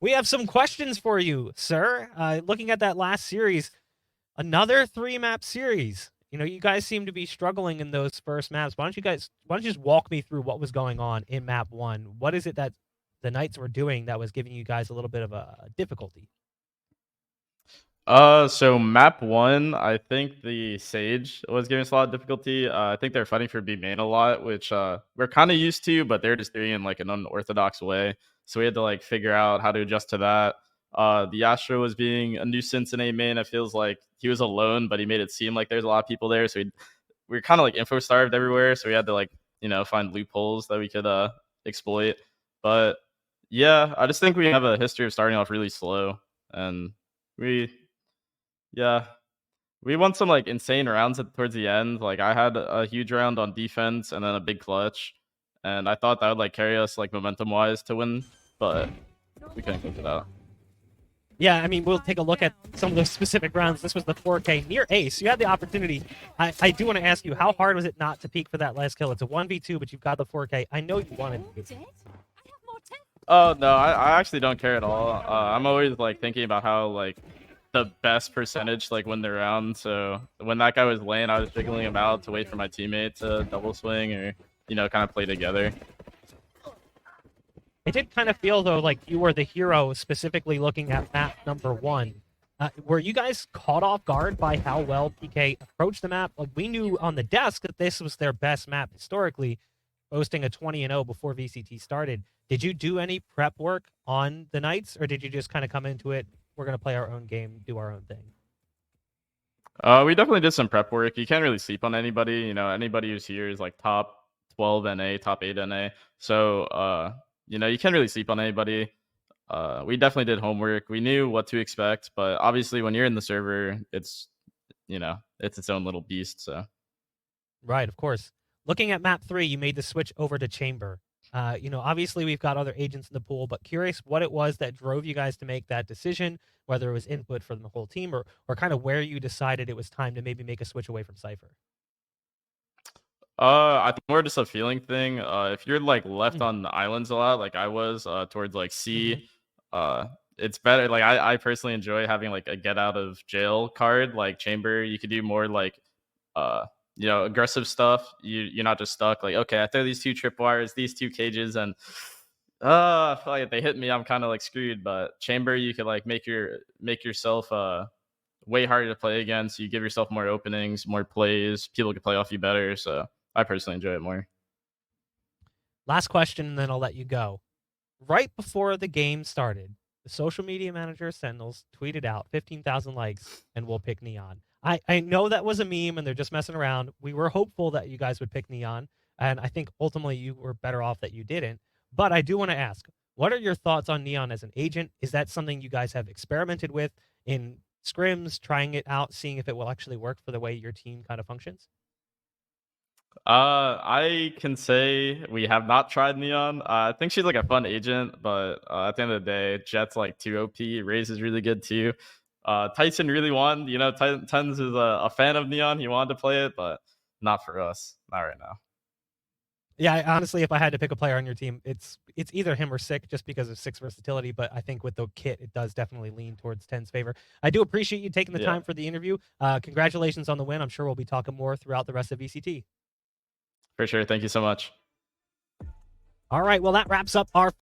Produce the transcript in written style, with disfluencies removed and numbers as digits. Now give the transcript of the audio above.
We have some questions for you, sir. Looking at that last series, another 3-map series. You know, you guys seem to be struggling in those first maps. Why don't you just walk me through what was going on in map 1? What is it that the Knights were doing that was giving you guys a little bit of a difficulty? So map one, I think the Sage was giving us a lot of difficulty. I think they're fighting for B main a lot, which we're kind of used to, but they're just doing it in like an unorthodox way. So we had to like figure out how to adjust to that. The Astro was being a nuisance in A main. It feels like he was alone, but he made it seem like there's a lot of people there. So we were kind of like info starved everywhere. So we had to like find loopholes that we could exploit. But yeah, I just think we have a history of starting off really slow, and we yeah. We won some like insane rounds towards the end. Like I had a huge round on defense and then a big clutch. And I thought that would like carry us like momentum wise to win, but we couldn't close it out. Yeah, I mean, we'll take a look at some of those specific rounds. This was the 4K near ace. You had the opportunity. I do want to ask you, how hard was it not to peek for that last kill? It's a 1v2, but you've got the 4K. I know you wanted to. Oh no, I actually don't care at all. I'm always like thinking about how like the best percentage like win the round. So when that guy was laying, I was jiggling him out to wait for my teammate to double swing or kind of play together. It did kind of feel though like you were the hero, specifically looking at map number 1. Were you guys caught off guard by how well PK approached the map? Like, we knew on the desk that this was their best map historically, boasting a 20-0 before VCT started. Did you do any prep work on the Knights, or did you just kind of come into it, we're going to play our own game, do our own thing? We definitely did some prep work. You can't really sleep on anybody. Anybody who's here is like top 12 NA, top 8 NA. So, you can't really sleep on anybody. We definitely did homework. We knew what to expect, but obviously when you're in the server, it's its own little beast. So Right, of course. Looking at map 3, you made the switch over to Chamber. Obviously we've got other agents in the pool, but curious what it was that drove you guys to make that decision, whether it was input from the whole team or kind of where you decided it was time to maybe make a switch away from Cypher. I think more just a feeling thing. If you're like left on the islands a lot, like I was, towards like C, it's better. Like I personally enjoy having like a get out of jail card, like Chamber. You could do more like aggressive stuff. You're not just stuck. Like, okay, I throw these 2 tripwires, these 2 cages, and I feel like if they hit me, I'm kind of like screwed. But Chamber, you could like make yourself way harder to play against. You give yourself more openings, more plays. People can play off you better. So I personally enjoy it more. Last question, and then I'll let you go. Right before the game started, the social media manager of Sentinels tweeted out 15,000 likes and we'll pick Neon. I know that was a meme and they're just messing around. We were hopeful that you guys would pick Neon, and I think ultimately you were better off that you didn't. But I do want to ask, what are your thoughts on Neon as an agent? Is that something you guys have experimented with in scrims, trying it out, seeing if it will actually work for the way your team kind of functions? I can say we have not tried Neon. I think she's like a fun agent, but at the end of the day, Jet's like too OP. Raze is really good too. Tyson really won. Tons is a fan of Neon. He wanted to play it, but not for us. Not right now. Yeah, honestly, if I had to pick a player on your team, it's either him or Sick, just because of Sick's versatility. But I think with the kit, it does definitely lean towards 10's favor. I do appreciate you taking the time for the interview. Congratulations on the win. I'm sure we'll be talking more throughout the rest of VCT. For sure. Thank you so much. All right, well, that wraps up our